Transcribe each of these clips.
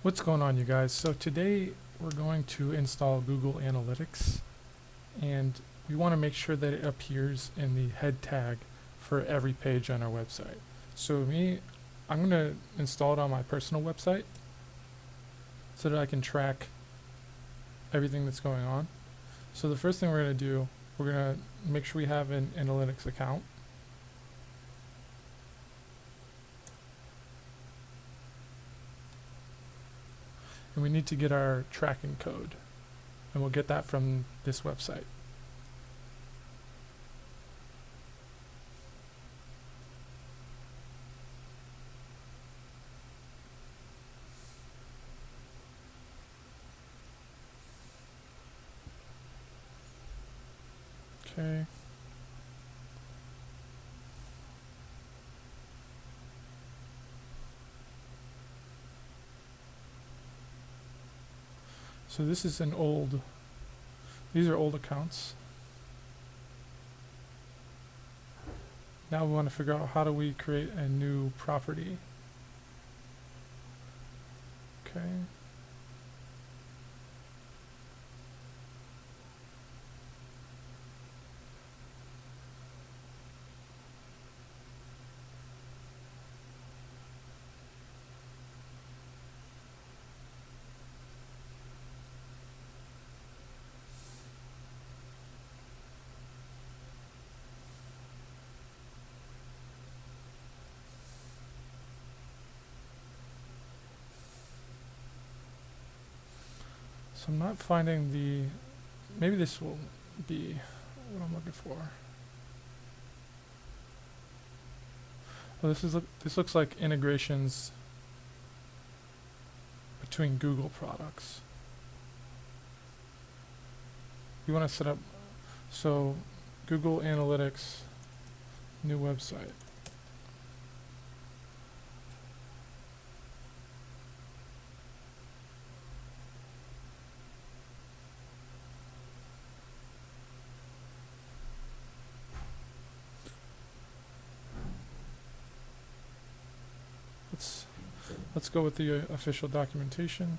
What's going on, you guys? So today we're going to install Google Analytics, and we want to make sure that it appears in the head tag for every page on our website. So I'm going to install it on my personal website so that I can track everything that's going on. So the first thing we're going to do, we're going to make sure we have an analytics account. And we need to get our tracking code, and we'll get that from this website. Okay. So this is these are old accounts. Now we want to figure out how do we create a new property. Okay. So I'm not finding maybe this will be what I'm looking for. Oh, this looks like integrations between Google products. We want to set up, so Google Analytics, new website. Let's go with the official documentation.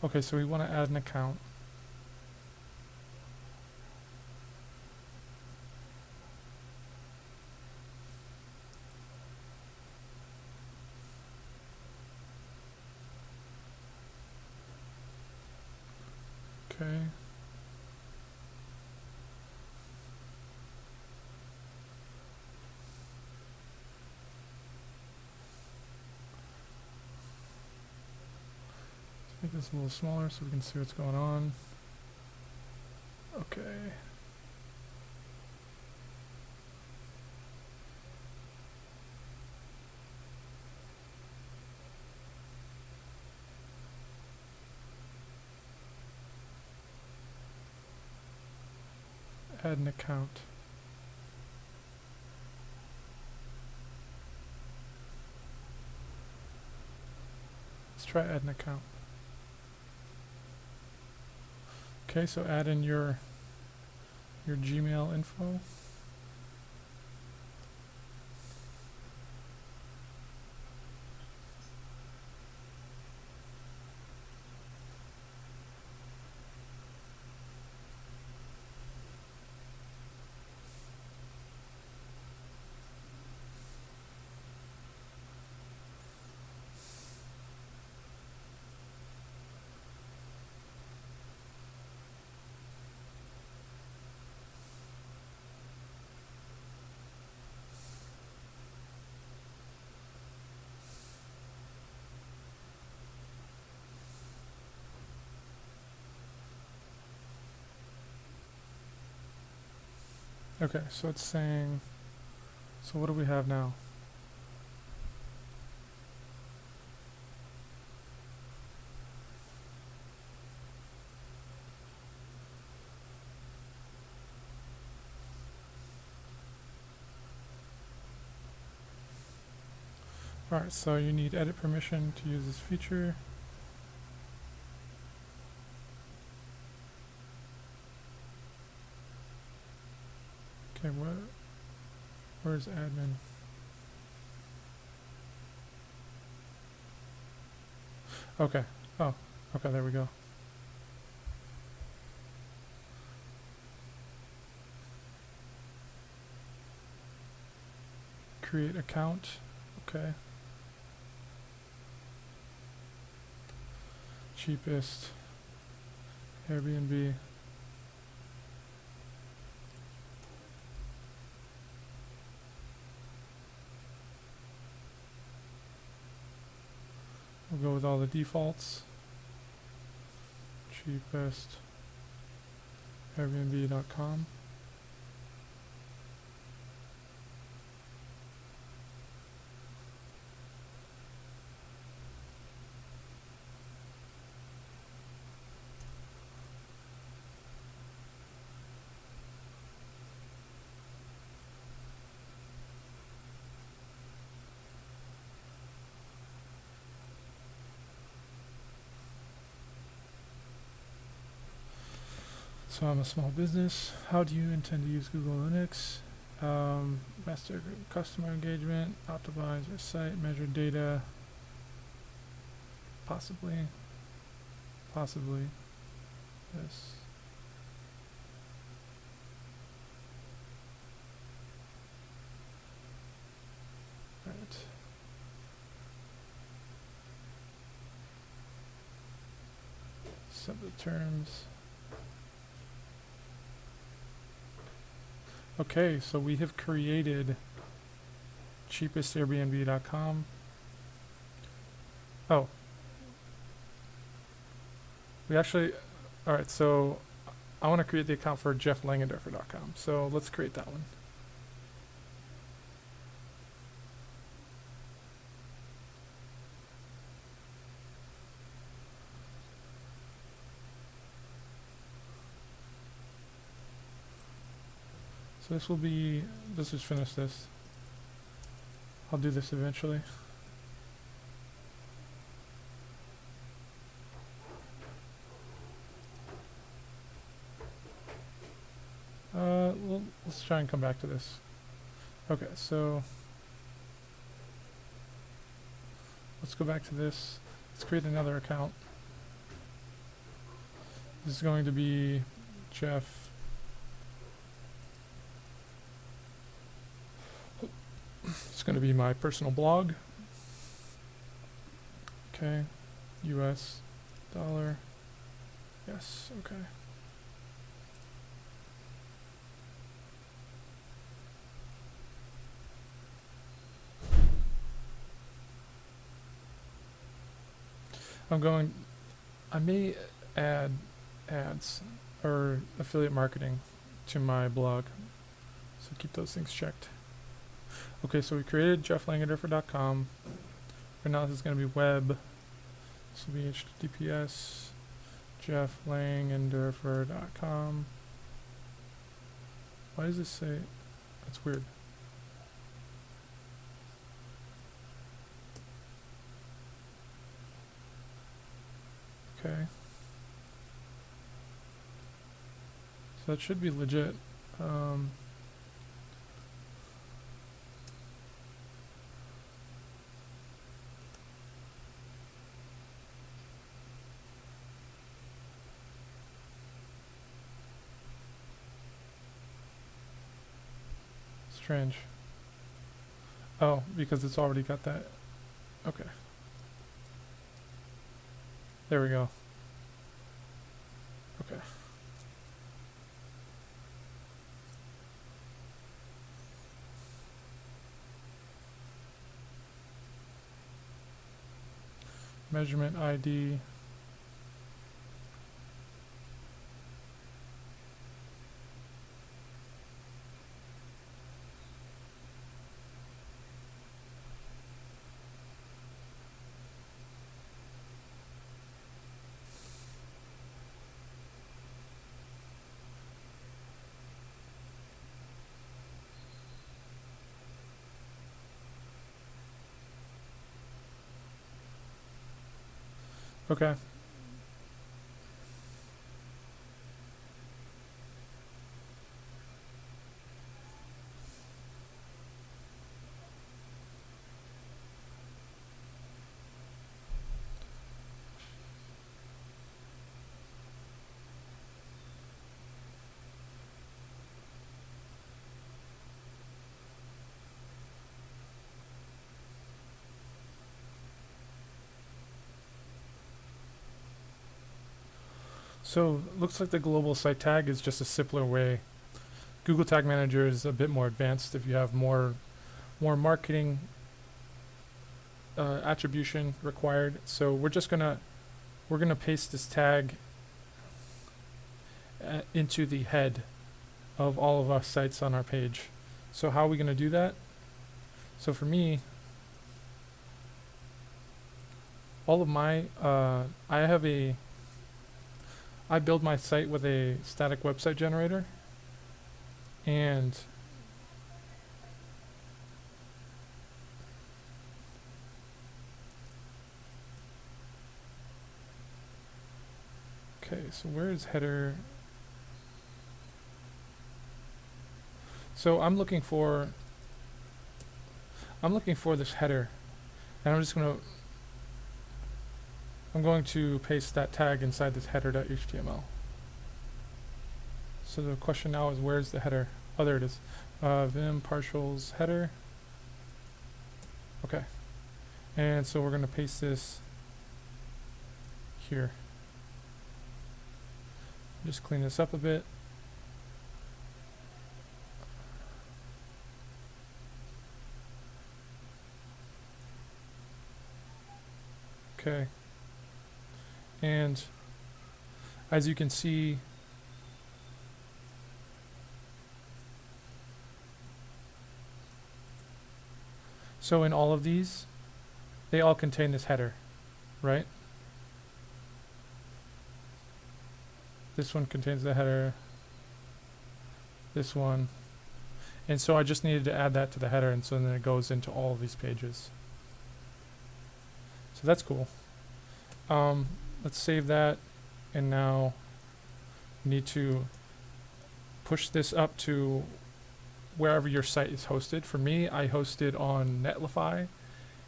Okay, so we want to add an account. Okay. Make this a little smaller so we can see what's going on. Okay. Add an account. Let's try add an account. Okay, so add in your Gmail info. Okay, so it's saying, so what do we have now? Alright, so you need edit permission to use this feature. Okay, where's admin? Okay. Oh, okay, there we go. Create account. Okay. Cheapest Airbnb. We'll go with all the defaults. Cheapest Airbnb.com. So I'm a small business. How do you intend to use Google Linux? Master customer engagement, optimize your site, measure data. Possibly. Yes. Right. Set the terms. Okay, so we have created cheapestairbnb.com. Oh. We actually, alright, so I want to create the account for jefflangendorfer.com. So let's create that one. So this will be, let's just finish this. I'll do this eventually. Well, let's try and come back to this. Okay, so let's go back to this. Let's create another account. This is going to be Jeff. It's going to be my personal blog. Okay, US dollar. Yes, okay. I may add ads or affiliate marketing to my blog, so keep those things checked. Okay, so we created jefflangendorfer.com. Right now this is going to be web. This will be HTTPS jefflangendorfer.com. Why does this say? That's weird. Okay. So that should be legit. Strange. Oh, because it's already got that. Okay. There we go. Okay. Measurement ID. Okay. So looks like the global site tag is just a simpler way. Google Tag Manager is a bit more advanced if you have more marketing attribution required. So we're gonna paste this tag into the head of all of our sites on our page. So how are we gonna do that? So for me, all of my I build my site with a static website generator, and okay, so where is header? So I'm looking for this header, and I'm going to paste that tag inside this header.html. So the question now is, where's the header? Oh, there it is. Vim partials header. Okay. And so we're going to paste this here. Just clean this up a bit. Okay. And as you can see, so in all of these, they all contain this header, right? This one contains the header, this one, and so I just needed to add that to the header, and so then it goes into all of these pages. So that's cool. Let's save that, and now we need to push this up to wherever your site is hosted. For me, I host it on Netlify,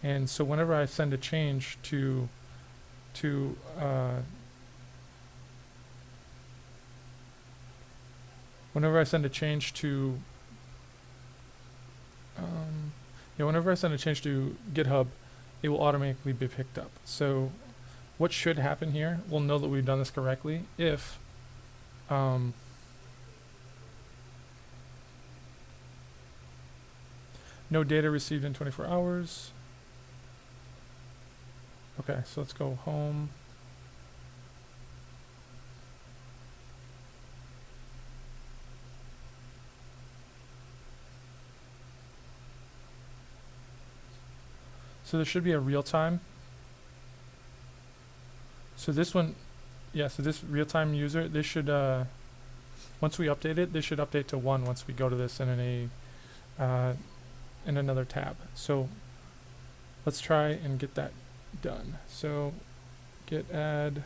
and so whenever I send a change to whenever I send a change to GitHub, it will automatically be picked up. So what should happen here, we'll know that we've done this correctly if no data received in 24 hours. Okay, so let's go home. So there should be a real time. So this one, yeah, so this real-time user, this should, once we update it, this should update to 1 once we go to this in another tab. So let's try and get that done. So git add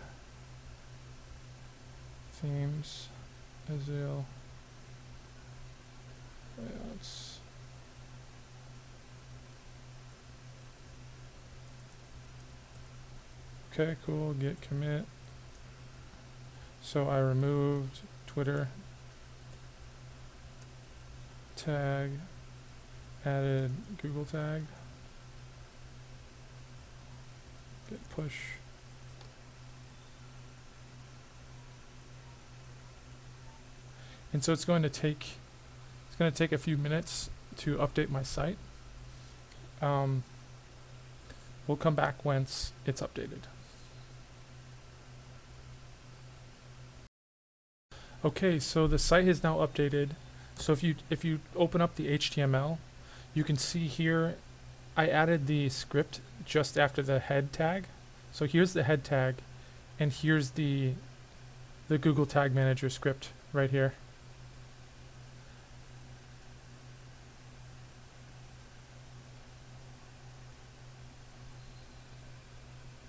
themes Azale layouts. Okay, cool, git commit. So I removed Twitter tag, added Google tag, git push. And so it's going to take a few minutes to update my site. We'll come back once it's updated. Okay, so the site is now updated. So if you open up the HTML, you can see here I added the script just after the head tag. So here's the head tag, and here's the Google Tag Manager script right here.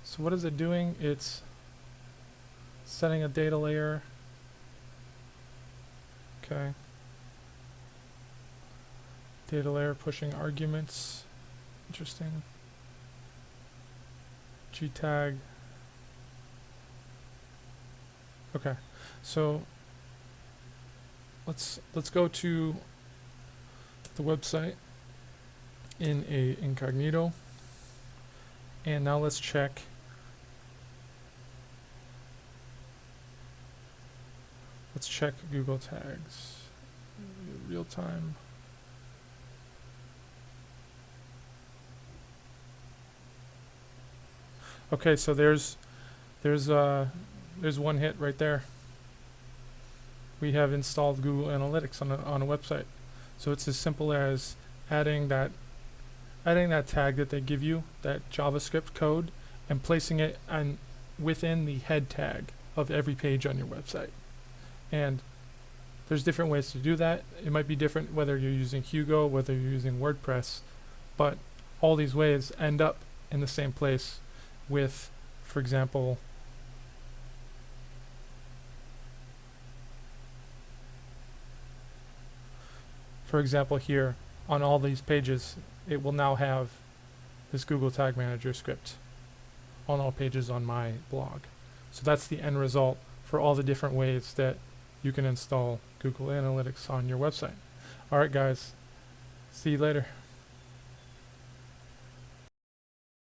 So what is it doing? It's setting a data layer. Okay. Data layer pushing arguments. Interesting. G tag. Okay. So let's go to the website in a incognito, and now let's check Let's check Google Tags. Real time. Okay, so there's one hit right there. We have installed Google Analytics on a website. So it's as simple as adding that tag that they give you, that JavaScript code, and placing it within the head tag of every page on your website. And there's different ways to do that. It might be different whether you're using Hugo, whether you're using WordPress, but all these ways end up in the same place with, for example, here on all these pages, it will now have this Google Tag Manager script on all pages on my blog. So that's the end result for all the different ways that you can install Google Analytics on your website. Alright guys, see you later.